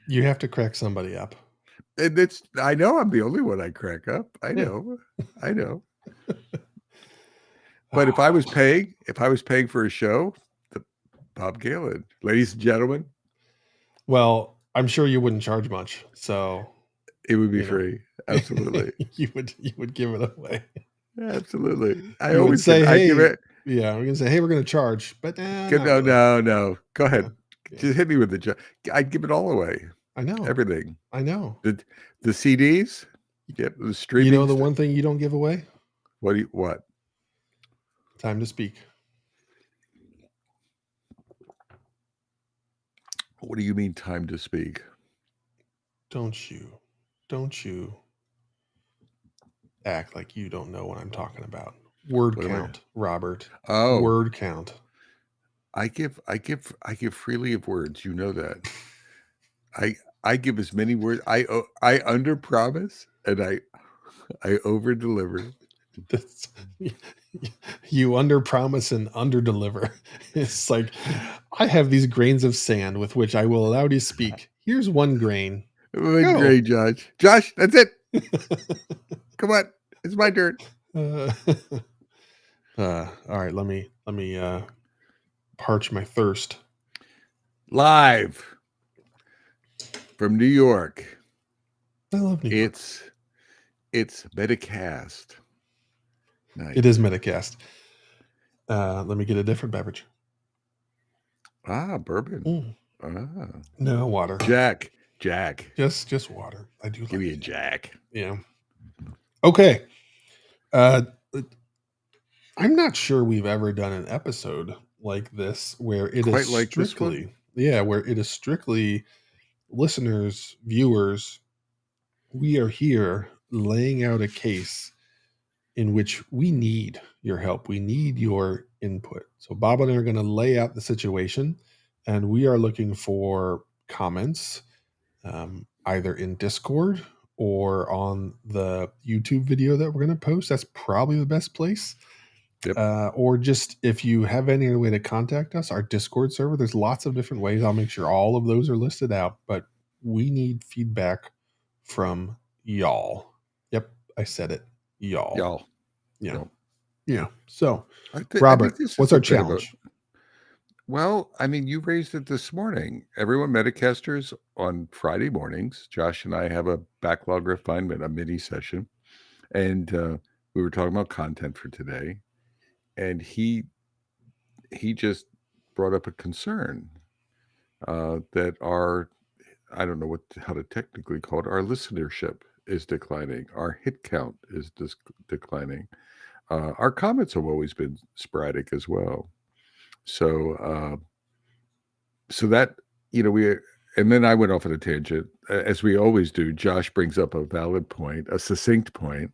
You have to crack somebody up. And I know I'm the only one I crack up. I know. But if I was paying for a show, Bob Galen, ladies and gentlemen, Well, I'm sure you wouldn't charge much, so it would be you know free. Absolutely. you would give it away. Absolutely. I You would always give say, I give "Hey, it yeah, we're gonna say, hey, we're gonna charge," but not no, really. no, no. Go Yeah, ahead. yeah. Just hit me with the I'd give it all away. I know, Everything. I know. The CDs, yep, the You know streaming the stuff. one thing you don't give away? What? Time to speak. What do you mean time to speak? Don't you act like you don't know what I'm talking about. Word What am I? count, Robert. Oh, Word count. I give freely of words. You know that. I give as many words. I under promise and I over deliver. This, you under promise and under deliver. It's like I have these grains of sand with which I will allow you to speak. Here's one grain. One Go. great, Josh. Josh, that's it. Come on, it's my turn. uh, all right, let me parch my thirst. Live from New York. I love New York. It's Metacast. Nice. It is Metacast. Let me get a different beverage. Bourbon. Mm. Ah, No water. Jack. Just water. I do Give like me a it. Jack. Yeah. Okay. Uh, I'm not sure we've ever done an episode like this where it is Quite like this one. strictly, yeah, where it is strictly listeners, viewers. We are here laying out a case in which we need your help. We need your input. So Bob and I are going to lay out the situation, and we are looking for comments, either in Discord or on the YouTube video that we're going to post. That's probably the best place. Yep. Or just if you have any other way to contact us, our Discord server, there's lots of different ways. I'll make sure all of those are listed out, but we need feedback from y'all. Yep, I said it. Y'all. Y'all. Yeah. Y'all. Yeah. So, I think Robert, this what's is our a bit of a challenge? well, I mean, you raised it this morning. Everyone Metacasters on Friday mornings. Josh and I have a backlog refinement, a mini session, and we were talking about content for today. And he just brought up a concern that I don't know how to technically call it. Our listenership is declining. Our hit count is declining. Our comments have always been sporadic as well. So so that we and then I went off on a tangent as we always do. Josh brings up a valid point, a succinct point,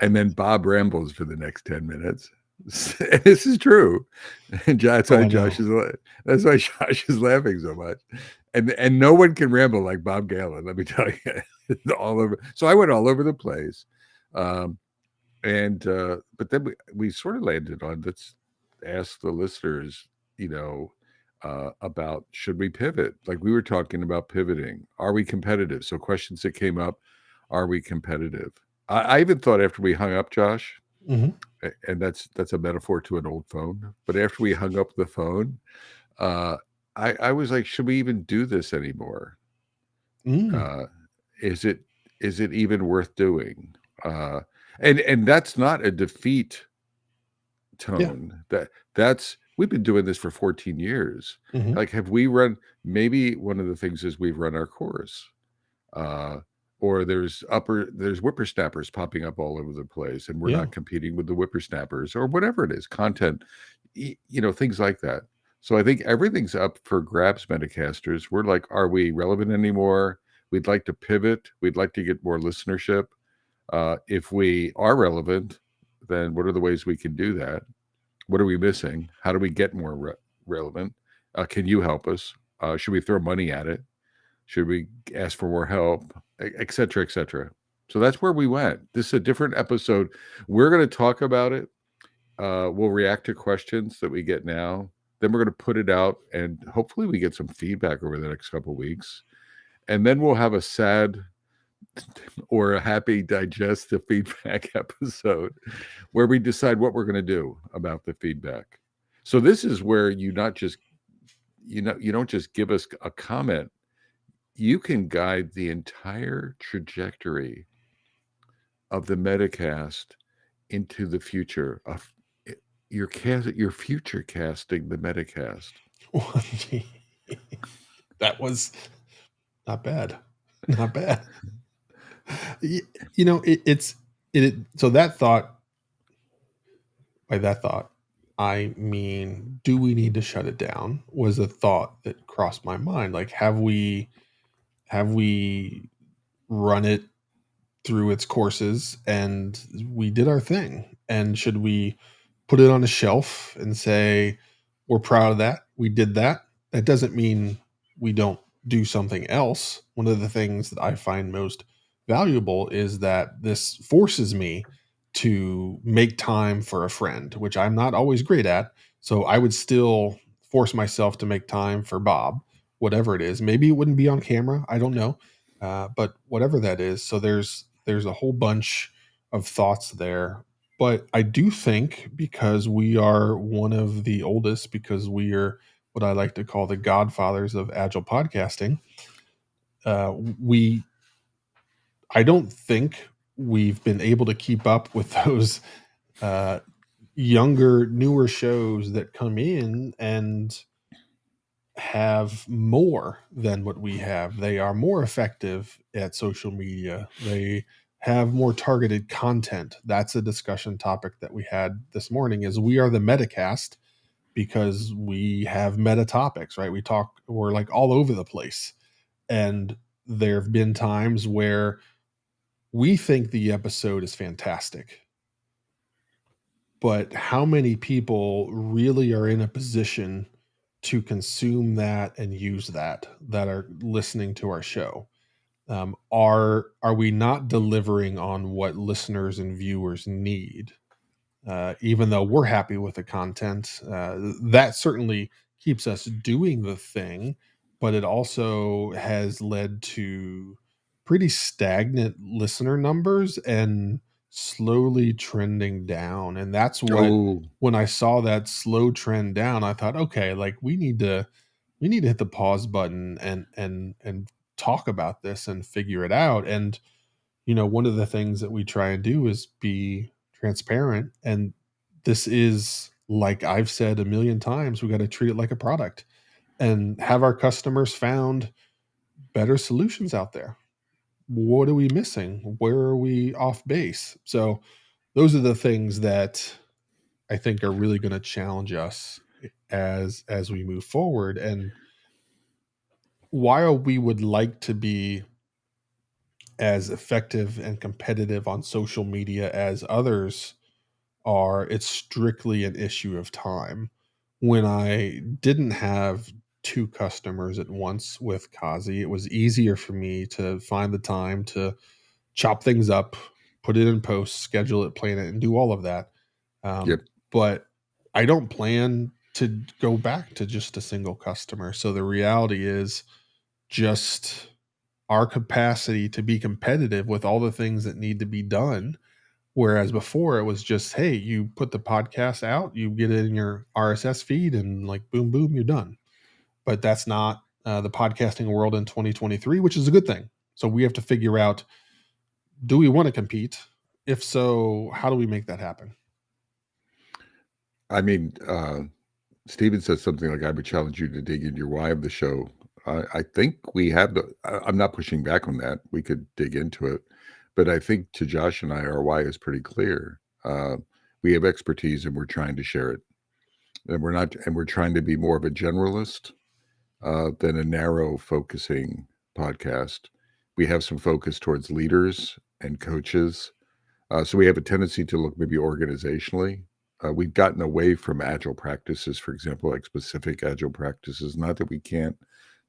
and then Bob rambles for the next 10 minutes. This is true. And Oh, I know. That's why Josh is laughing so much. And no one can ramble like Bob Galen, let me tell you. All over. So I went all over the place. Um, but then we sort of landed on let's ask the listeners, about should we pivot? Like we were talking about pivoting. Are we competitive? So questions that came up, are we competitive? I even thought after we hung up, Josh, Hmm. and that's a metaphor to an old phone. But after we hung up the phone, uh, I was like, should we even do this anymore? Mm. Uh, is it even worth doing? Uh, and that's not a defeat Yeah. tone. That's we've been doing this for 14 years. Hmm. Like, have we run? Maybe one of the things is we've run our course. Uh, or there's whippersnappers popping up all over the place, and we're Yeah. not competing with the whippersnappers or whatever it is, content, things like that. So I think everything's up for grabs, Metacasters. We're like, are we relevant anymore? We'd like to pivot. We'd like to get more listenership. If we are relevant, then what are the ways we can do that? What are we missing? How do we get more relevant? Can you help us? Should we throw money at it? Should we ask for more help, et cetera, et cetera? So that's where we went. This is a different episode. We're going to talk about it. We'll react to questions that we get now. Then we're going to put it out, and hopefully we get some feedback over the next couple of weeks. and then we'll have a sad or a happy digest the feedback episode where we decide what we're going to do about the feedback. So this is where you not just you don't just give us a comment, you can guide the entire trajectory of the Metacast into the future of your future casting the Metacast. That was not bad. Not bad. You know, so that thought, by that thought, I mean, do we need to shut it down? Was a thought that crossed my mind. Like, have we run it through its courses and we did our thing? And should we put it on a shelf and say, we're proud of that, we did that? That doesn't mean we don't do something else. One of the things that I find most valuable is that this forces me to make time for a friend, which I'm not always great at. So I would still force myself to make time for Bob, whatever it is. Maybe it wouldn't be on camera. I don't know. But whatever that is. So there's a whole bunch of thoughts there. But I do think, because we are one of the oldest, because we are what I like to call the godfathers of agile podcasting, we I don't think we've been able to keep up with those younger, newer shows that come in and have more than what we have. They are more effective at social media. They have more targeted content. That's a discussion topic that we had this morning. Is we are the Metacast because we have meta topics, right? We're like all over the place. And there have been times where we think the episode is fantastic, but how many people really are in a position to consume that and use that are listening to our show? Are we not delivering on what listeners and viewers need? Even though we're happy with the content, that certainly keeps us doing the thing, but it also has led to pretty stagnant listener numbers and slowly trending down. And that's what, Oh, when I saw that slow trend down, I thought, okay, like we need to hit the pause button and talk about this and figure it out. And one of the things that we try and do is be transparent. And this is, like I've said a million times, we got to treat it like a product and have our customers found better solutions out there. What are we missing? Where are we off base? So those are the things that I think are really going to challenge us as we move forward. And while we would like to be as effective and competitive on social media as others are, it's strictly an issue of time. When I didn't have two customers at once with Kazi, it was easier for me to find the time to chop things up, put it in post, schedule it, plan it, and do all of that. yep. But I don't plan to go back to just a single customer. So the reality is just our capacity to be competitive with all the things that need to be done. Whereas before it was just, hey, you put the podcast out, you get it in your RSS feed, and like boom, boom, you're done. But that's not the podcasting world in 2023, which is a good thing. So we have to figure out, do we want to compete? If so, how do we make that happen? I mean, Steven said something like, I would challenge you to dig into your why of the show. I think we have I'm not pushing back on that. We could dig into it. But I think to Josh and I, our why is pretty clear. We have expertise and we're trying to share it. And we're trying to be more of a generalist than a narrow focusing podcast. We have some focus towards leaders and coaches. So we have a tendency to look maybe organizationally. We've gotten away from agile practices, for example, like specific agile practices. Not that we can't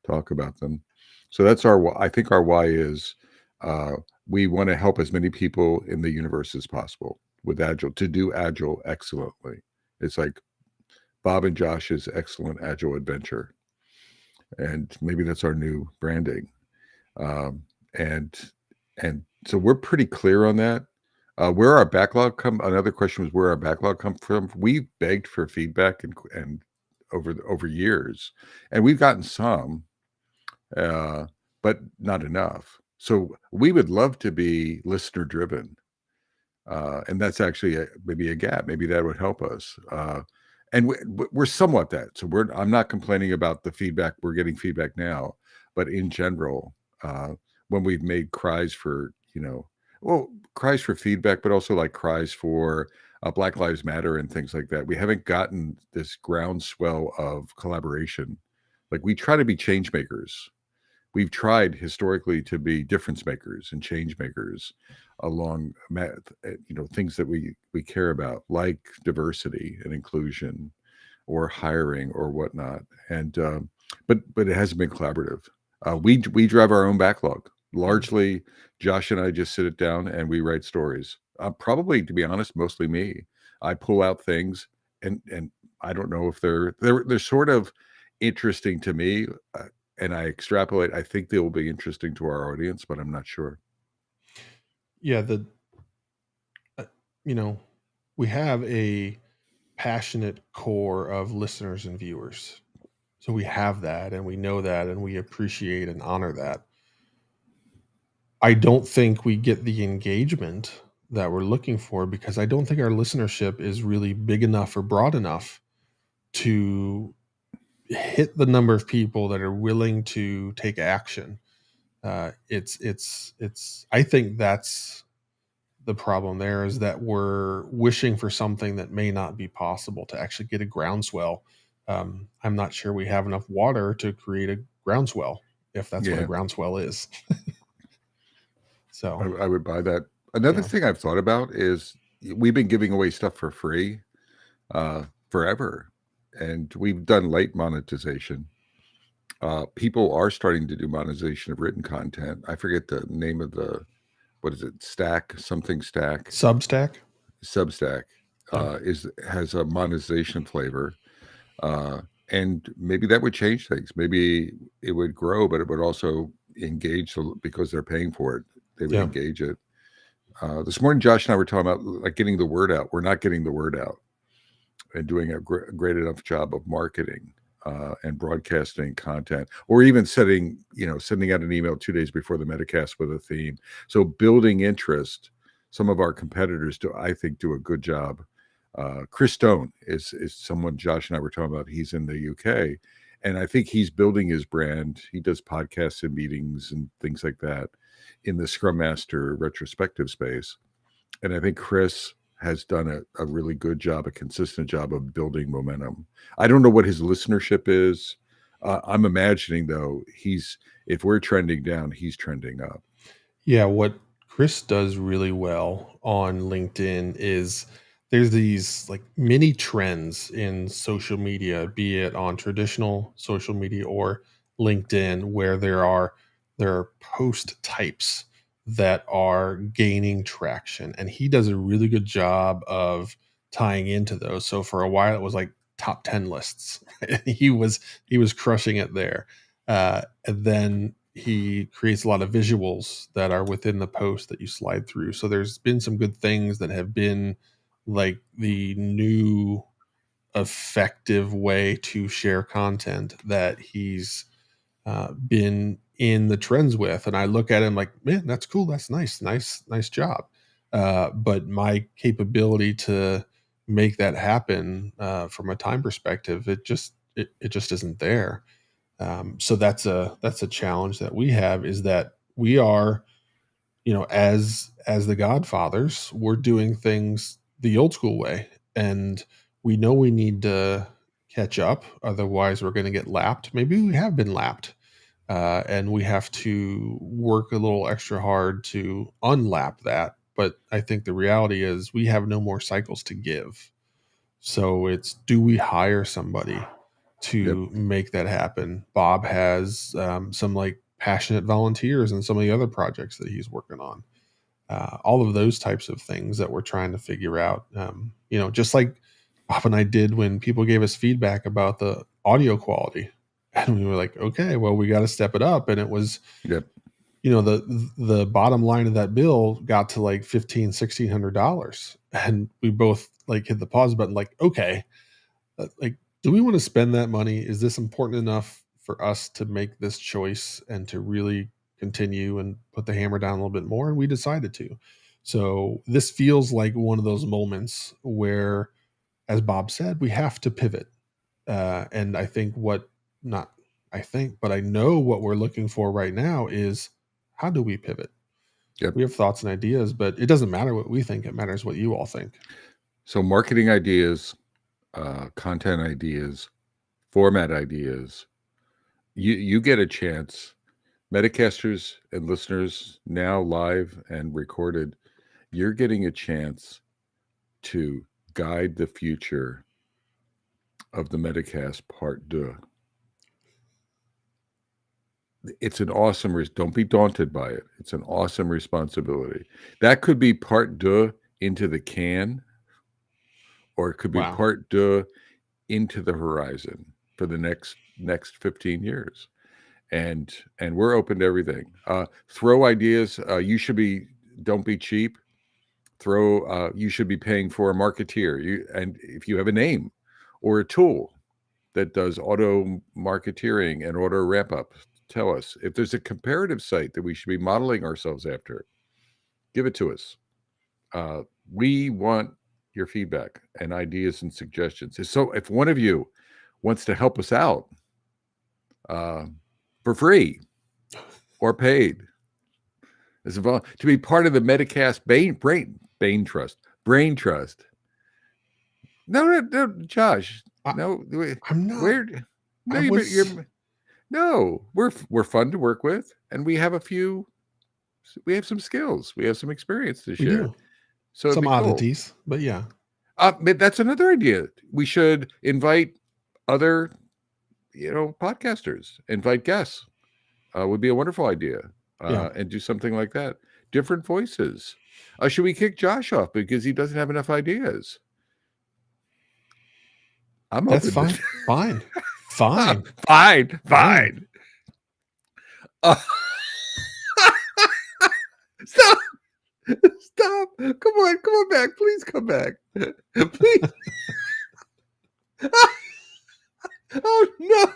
talk about them. So that's I think our why is we want to help as many people in the universe as possible with agile, to do agile excellently. It's like Bob and Josh's excellent agile adventure. And maybe that's our new branding. Um, and and so we're pretty clear on that. Where our backlog come another question was where our backlog come from. We've begged for feedback and over years, and we've gotten some, uh, but not enough. So we would love to be listener driven, and that's actually maybe a gap. Maybe that would help us. And we're somewhat that. So I'm not complaining about the feedback. We're getting feedback now, but in general, uh, when we've made cries for, well, cries for feedback, but also like cries for Black Lives Matter and things like that, we haven't gotten this groundswell of collaboration. Like we try to be change makers. We've tried historically to be difference makers and change makers along things that we care about, like diversity and inclusion or hiring or whatnot. And but it hasn't been collaborative. We drive our own backlog largely. Josh and I just sit it down and we write stories. Probably, to be honest, mostly me. I pull out things and I don't know if they're sort of interesting to me, and I extrapolate. I think they will be interesting to our audience, but I'm not sure. Yeah, uh, we have a passionate core of listeners and viewers. So we have that and we know that and we appreciate and honor that. I don't think we get the engagement that we're looking for because I don't think our listenership is really big enough or broad enough to hit the number of people that are willing to take action. It's. I think that's the problem. There is that we're wishing for something that may not be possible to actually get a groundswell. I'm not sure we have enough water to create a groundswell, if that's what a Yeah, groundswell is. So, I would buy that. Another yeah, thing I've thought about is we've been giving away stuff for free forever, and we've done late monetization. People are starting to do monetization of written content. I forget the name of what is it? Stack, Substack. Substack Yeah. has a monetization flavor, uh, and maybe that would change things. Maybe it would grow, but it would also engage because they're paying for it. They would Yeah. engage it. This morning, Josh and I were talking about like getting the word out. We're not getting the word out and doing a great enough job of marketing and broadcasting content, or even sending out an email 2 days before the Metacast with a theme. So building interest. Some of our competitors I think, do a good job. Chris Stone is someone Josh and I were talking about. He's in the UK, and I think he's building his brand. He does podcasts and meetings and things like that in the Scrum Master retrospective space. And I think Chris has done a really good job, a consistent job of building momentum. I don't know what his listenership is. I'm imagining though if we're trending down, he's trending up. Yeah, what Chris does really well on LinkedIn is there's these like mini trends in social media, be it on traditional social media or LinkedIn, where there are post types that are gaining traction. And he does a really good job of tying into those. So for a while it was like top 10 lists. He was crushing it there. And then he creates a lot of visuals that are within the post that you slide through. So there's been some good things that have been like the new effective way to share content that he's been in the trends with. And I look at him like, man, that's cool. That's nice job. But my capability to make that happen from a time perspective, it just isn't there. So that's a challenge that we have is that we are, as the Godfathers, we're doing things the old school way, and we know we need to catch up. Otherwise, we're going to get lapped. Maybe we have been lapped, and we have to work a little extra hard to unlap that. But I think the reality is we have no more cycles to give. So it's do we hire somebody Yep. to make that happen? Bob has some like passionate volunteers and some of the other projects that he's working on. All of those types of things that we're trying to figure out. Just like Bob and I did when people gave us feedback about the audio quality. And we were like, okay, well, we got to step it up. And it was Yep. the bottom line of that bill got to like $1,500-$1,600, and we both like hit the pause button, like, okay, like, do we want to spend that money? Is this important enough for us to make this choice and to really continue and put the hammer down a little bit more? And we decided to. So this feels like one of those moments where, as Bob said, we have to pivot. And I think not I think, but I know what we're looking for right now is, how do we pivot? Yep. We have thoughts and ideas, but it doesn't matter what we think. It matters what you all think. So marketing ideas, content ideas, format ideas, you get a chance. Metacasters and listeners, now live and recorded, you're getting a chance to guide the future of the Metacast Part 2. It's an awesome, don't be daunted by it. It's an awesome responsibility. That could be Part 2 into the can, or it could be Part 2 into the horizon for the next 15 years. And we're open to everything. Throw ideas. Don't be cheap. You should be paying for a marketeer. And if you have a name or a tool that does auto marketeering and auto wrap up, tell us. If there's a comparative site that we should be modeling ourselves after, give it to us. We want your feedback and ideas and suggestions. So if one of you wants to help us out for free or paid, to be part of the Metacast Brain Trust. No, Josh. No, I'm not. We're fun to work with, and we have some skills. We have some experience to share. Do. So some oddities, cool. But yeah. That's another idea. We should invite other, podcasters, invite guests. Would be a wonderful idea. And do something like that. Different voices. Should we kick Josh off because he doesn't have enough ideas? That's fine. Fine. Fine. Stop. Come on back. Please come back. Please. Oh no.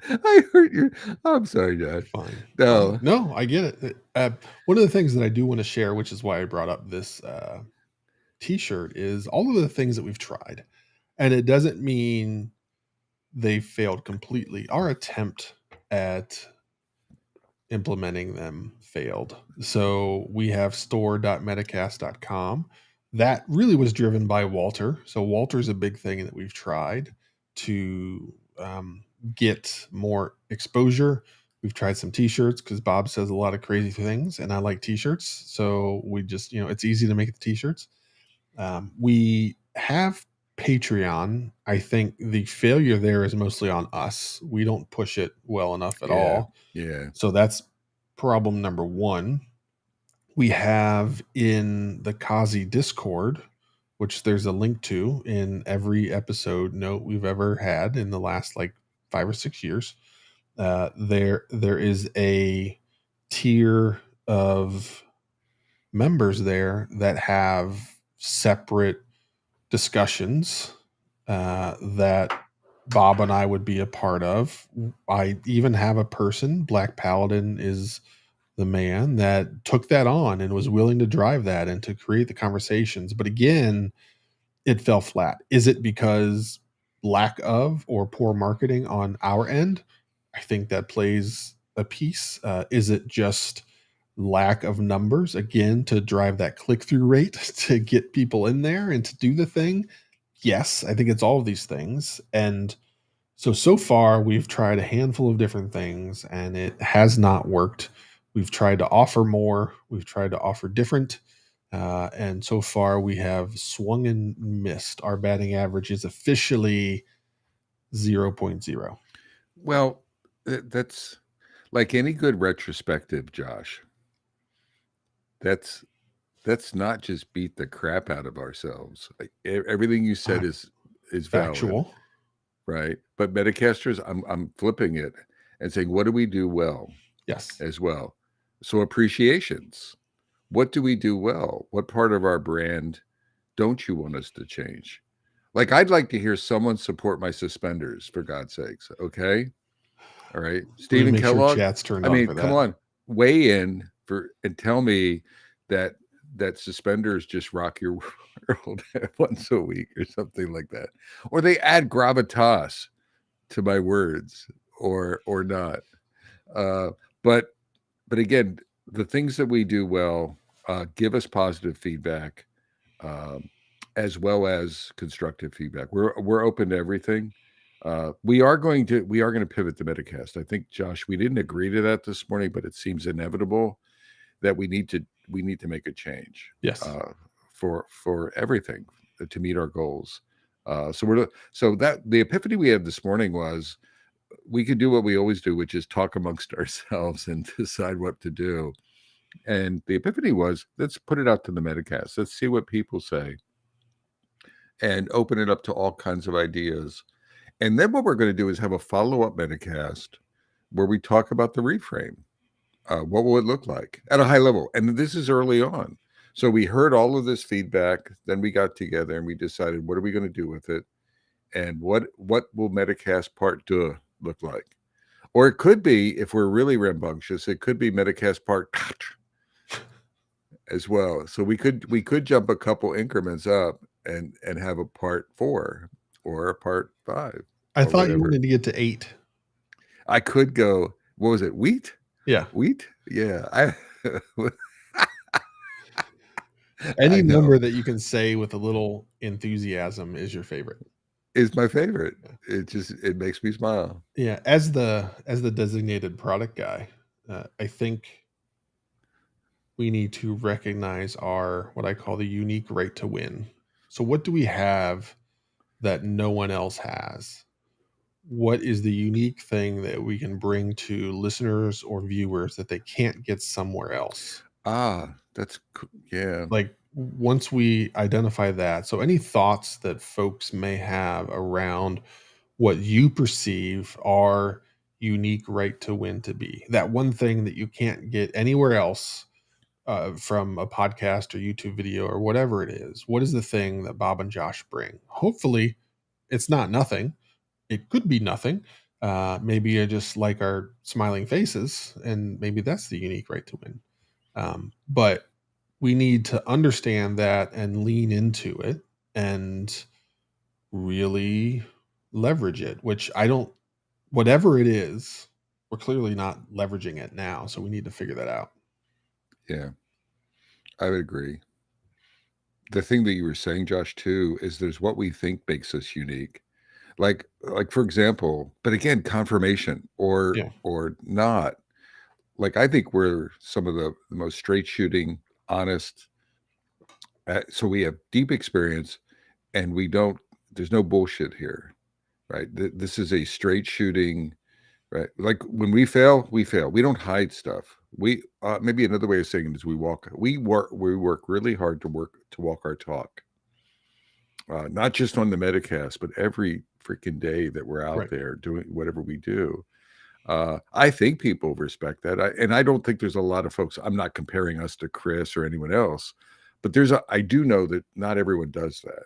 I hurt you. I'm sorry, Josh. Fine. No, I get it. One of the things that I do want to share, which is why I brought up this t-shirt, is all of the things that we've tried. And it doesn't mean they failed completely. Our attempt at implementing them failed. So we have store.metacast.com. That really was driven by Walter. So Walter's a big thing that we've tried to get more exposure. We've tried some t-shirts because Bob says a lot of crazy things and I like t-shirts. So we just, it's easy to make the t-shirts. We have Patreon. I think the failure there is mostly on us. We don't push it well enough at all. Yeah. So that's problem number one. We have in the Kazi Discord, which there's a link to in every episode note we've ever had in the last like 5 or 6 years. There is a tier of members there that have separate discussions that Bob and I would be a part of. I even have a person, Black Paladin is the man, that took that on and was willing to drive that and to create the conversations. But again, it fell flat. Is it because lack of or poor marketing on our end? I think that plays a piece. Is it just lack of numbers, again, to drive that click-through rate to get people in there and to do the thing? Yes, I think it's all of these things. And so far we've tried a handful of different things and it has not worked. We've tried to offer more. We've tried to offer different. And so far we have swung and missed. Our batting average is officially 0.0. Well, that's like any good retrospective, Josh. That's not just beat the crap out of ourselves. Everything you said is factual. valid. right? But Metacasters, I'm flipping it and saying, what do we do well Yes. as well? So appreciations. What do we do well? What part of our brand don't you want us to change? Like, I'd like to hear someone support my suspenders, for God's sakes. Okay. All right. Let me Stephen make sure Kellogg. chat's turned I on mean, for come that. on, weigh in for and tell me that suspenders just rock your world once a week or something like that. Or they add gravitas to my words or not. Uh, but again, the things that we do well, give us positive feedback, um, as well as constructive feedback. We're open to everything. We are going to pivot to Metacast. I think, Josh, we didn't agree to that this morning, but it seems inevitable that we need to make a change. Yes. For everything to meet our goals. So that the epiphany we had this morning was we could do what we always do, which is talk amongst ourselves and decide what to do. And the epiphany was, let's put it out to the Metacast. Let's see what people say and open it up to all kinds of ideas. And then what we're going to do is have a follow-up Metacast where we talk about the reframe. What will it look like at a high level? And this is early on. So we heard all of this feedback. Then we got together and we decided, what are we going to do with it? And what will Metacast Part 2 look like? Or it could be, if we're really rambunctious, it could be Metacast Part as well. So we could jump a couple increments up and have a Part 4 or a Part 5. I thought you wanted to get to 8. I could go, what was it? Wheat? Yeah. Wheat? Yeah. Any number that you can say with a little enthusiasm is your favorite. Is my favorite. It makes me smile. Yeah. As the designated product guy, I think we need to recognize our, what I call the unique right to win. So what do we have that no one else has? What is the unique thing that we can bring to listeners or viewers that they can't get somewhere else? That's yeah. Like, once we identify that, so any thoughts that folks may have around what you perceive our unique right to win to be, that one thing that you can't get anywhere else, from a podcast or YouTube video or whatever it is, what is the thing that Bob and Josh bring? Hopefully it's not nothing. It could be nothing. Maybe I just like our smiling faces, and maybe that's the unique right to win. But we need to understand that and lean into it and really leverage it, which I don't, whatever it is, we're clearly not leveraging it now. So we need to figure that out. Yeah, I would agree. The thing that you were saying, Josh, too, is there's what we think makes us unique. Like for example, but again, confirmation or not. Like, I think we're some of the most straight shooting, honest. So we have deep experience, and there's no bullshit here, right? This is a straight shooting, right? Like, when we fail, we fail. We don't hide stuff. We maybe another way of saying it is we work really hard to walk our talk. Not just on the Metacast, but every freaking day that we're out there doing whatever we do. I think people respect that. And I don't think there's a lot of folks, I'm not comparing us to Chris or anyone else, but I do know that not everyone does that.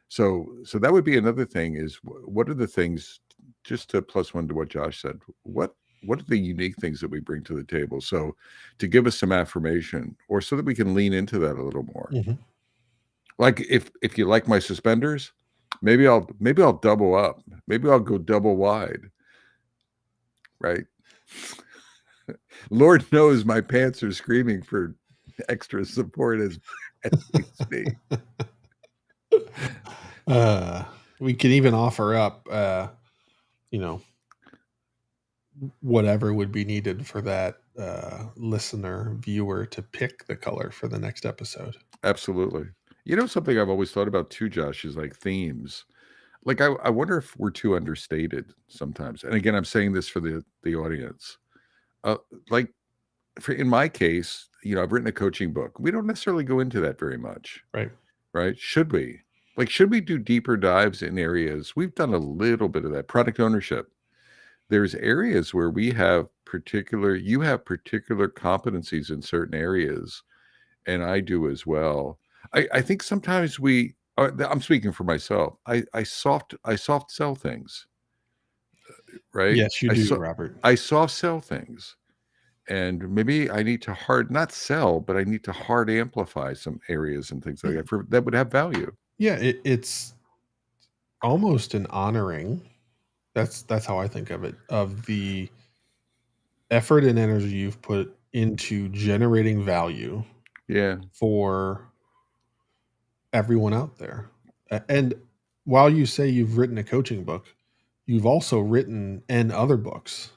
So that would be another thing is, what are the things, just to plus one to what Josh said, what are the unique things that we bring to the table? So to give us some affirmation, or so that we can lean into that a little more. Mm-hmm. Like, if you like my suspenders, maybe I'll double up. Maybe I'll go double wide. Right. Lord knows my pants are screaming for extra support as we speak. We can even offer up, whatever would be needed for that listener, viewer to pick the color for the next episode. Absolutely. Something I've always thought about too, Josh, is like themes. Like, I wonder if we're too understated sometimes. And again, I'm saying this for the audience. Like, in my case, I've written a coaching book. We don't necessarily go into that very much. Right. Right. Should we? Like, should we do deeper dives in areas? We've done a little bit of that. Product ownership. There's areas where you have particular competencies in certain areas, and I do as well. I think sometimes I'm speaking for myself. I soft sell things, right? Yes, you do, Robert. I soft sell things. And maybe I need to not sell, but I need to hard amplify some areas and things like that that would have value. Yeah, it's almost an honoring. That's how I think of it, of the effort and energy you've put into generating value Yeah. for everyone out there. And while you say you've written a coaching book, you've also written and other books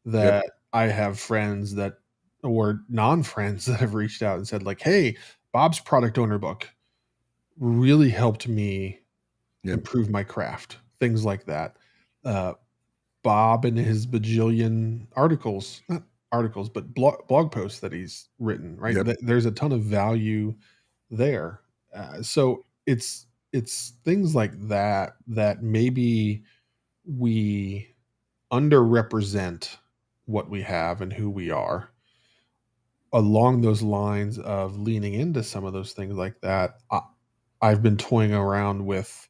that I have friends that or non-friends that have reached out and said like, "Hey, Bob's product owner book really helped me improve my craft." Things like that. Bob and his bajillion articles, not articles, but blog posts that he's written, right? There's a ton of value there. So it's things like that that maybe we underrepresent what we have and who we are. Along those lines of leaning into some of those things like that, I've been toying around with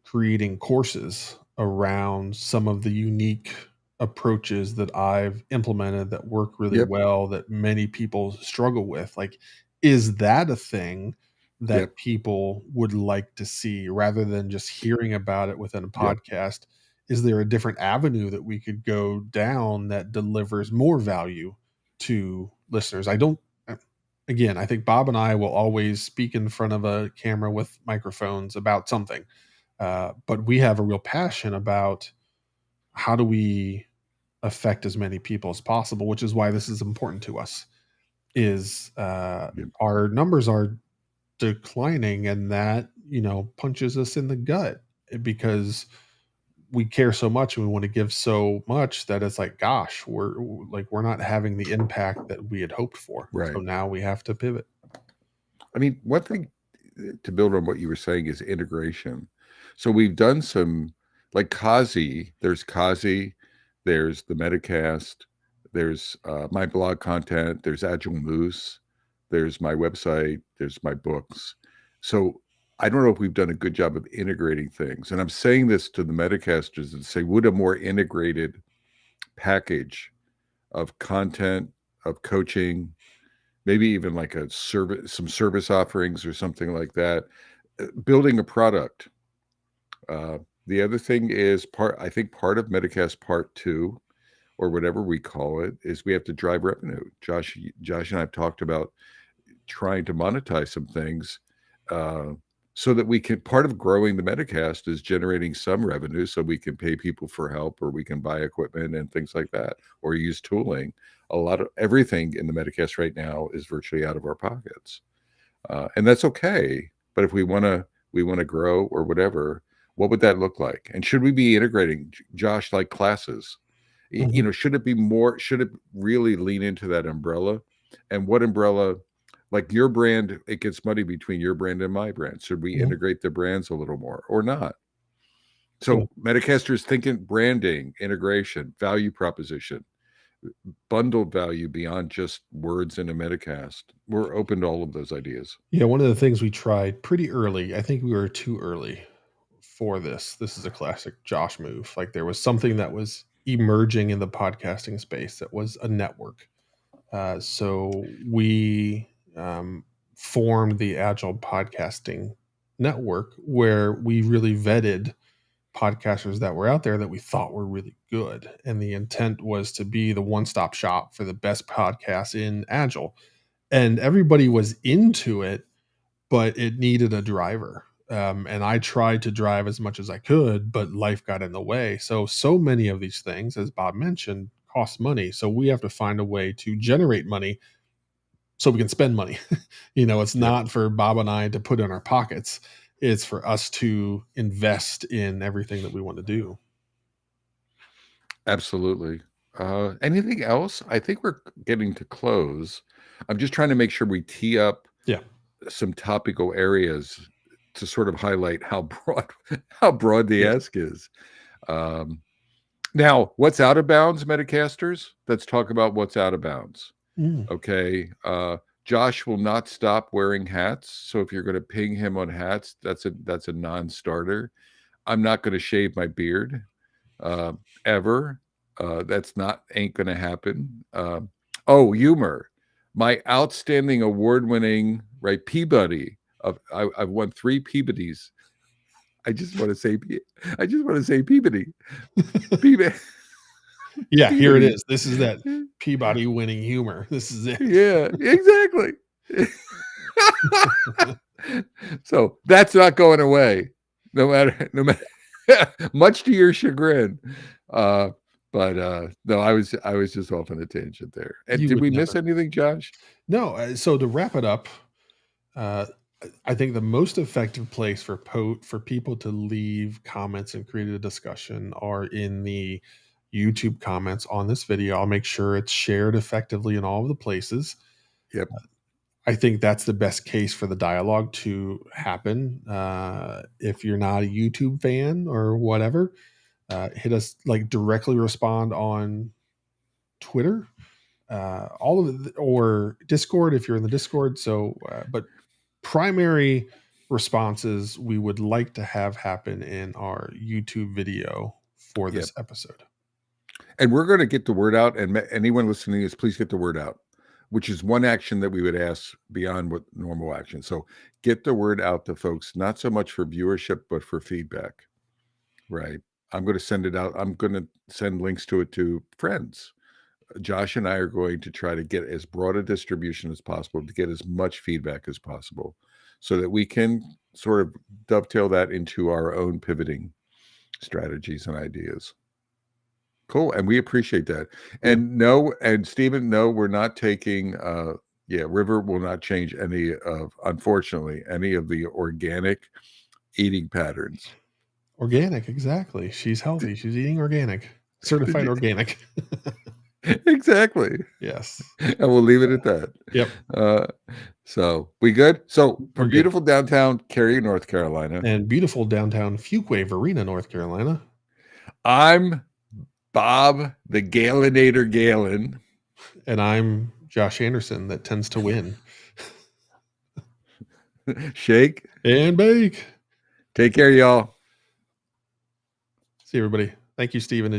creating courses around some of the unique approaches that I've implemented that work really well that many people struggle with. Like, is that a thing that people would like to see rather than just hearing about it within a podcast? Is there a different avenue that we could go down that delivers more value to listeners? Again, I think Bob and I will always speak in front of a camera with microphones about something. But we have a real passion about how do we affect as many people as possible, which is why this is important to us. Is our numbers are declining, and that punches us in the gut because we care so much and we want to give so much that it's like, gosh, we're not having the impact that we had hoped for. Right. So now we have to pivot. I mean, one thing to build on what you were saying is integration. So we've done some like Kazi. There's Kazi. There's the Metacast. There's my blog content. There's Agile Moose. There's my website. There's my books. So I don't know if we've done a good job of integrating things. And I'm saying this to the Metacasters and say, would a more integrated package of content, of coaching, maybe even like a service, some service offerings or something like that, building a product. The other thing is I think part of Metacast Part 2, or whatever we call it, is we have to drive revenue. Josh and I have talked about trying to monetize some things so that we can, part of growing the Metacast is generating some revenue so we can pay people for help, or we can buy equipment and things like that, or use tooling. A lot of everything in the Metacast right now is virtually out of our pockets. And that's okay. But if we want to grow or whatever, what would that look like? And should we be integrating, Josh, like classes? Mm-hmm. Should it really lean into that umbrella? And what umbrella, like your brand, it gets muddy between your brand and my brand. Should we integrate the brands a little more or not? So Metacasters thinking branding, integration, value proposition, bundled value beyond just words in a Metacast. We're open to all of those ideas. Yeah, one of the things we tried pretty early, I think we were too early for this. This is a classic Josh move. Like, there was something that was emerging in the podcasting space that was a network. So we formed the Agile Podcasting Network, where we really vetted podcasters that were out there that we thought were really good. And the intent was to be the one-stop shop for the best podcasts in Agile. And everybody was into it, but it needed a driver. And I tried to drive as much as I could, but life got in the way. So many of these things, as Bob mentioned, cost money. So we have to find a way to generate money so we can spend money. It's not for Bob and I to put in our pockets. It's for us to invest in everything that we want to do. Absolutely. Anything else? I think we're getting to close. I'm just trying to make sure we tee up some topical areas to sort of highlight how broad the Yeah. ask is. Now, what's out of bounds, Metacasters? Let's talk about what's out of bounds. Mm. Okay. Josh will not stop wearing hats. So if you're going to ping him on hats, that's a non-starter. I'm not going to shave my beard ever. Ain't going to happen. Humor. My outstanding award-winning, right, Peabody. I've won 3 Peabodys. I just want to say Peabody. Peabody. Yeah, here it Peabody. is. This is that Peabody winning humor. This is it. Yeah, exactly. So that's not going away, no matter much to your chagrin. No, I was just off on a tangent there. And You did would we never. miss anything, Josh? No. So to wrap it up, I think the most effective place for people to leave comments and create a discussion are in the YouTube comments on this video. I'll make sure it's shared effectively in all of the places. Yep. I think that's the best case for the dialogue to happen. If you're not a YouTube fan or whatever, hit us, like, directly respond on Twitter, all of it, or Discord if you're in the Discord. So, but primary responses we would like to have happen in our YouTube video for this episode. And we're going to get the word out. And anyone listening is, please get the word out, which is one action that we would ask beyond what normal action. So get the word out to folks, not so much for viewership, but for feedback, right? I'm going to send it out. I'm going to send links to it to friends. Josh and I are going to try to get as broad a distribution as possible to get as much feedback as possible so that we can sort of dovetail that into our own pivoting strategies and ideas. Cool. And we appreciate that. And Stephen, no, we're not taking, River will not change unfortunately, any of the organic eating patterns. Organic, exactly. She's healthy. She's eating organic, certified organic. Exactly. Yes. And we'll leave it at that. Yep. So we good? So from We're beautiful downtown Cary, North Carolina. And beautiful downtown Fuquay, Varina, North Carolina. I'm Bob the Galinator Galen. And I'm Josh Anderson that tends to win. Shake and bake. Take care, y'all. See everybody. Thank you, Stephen.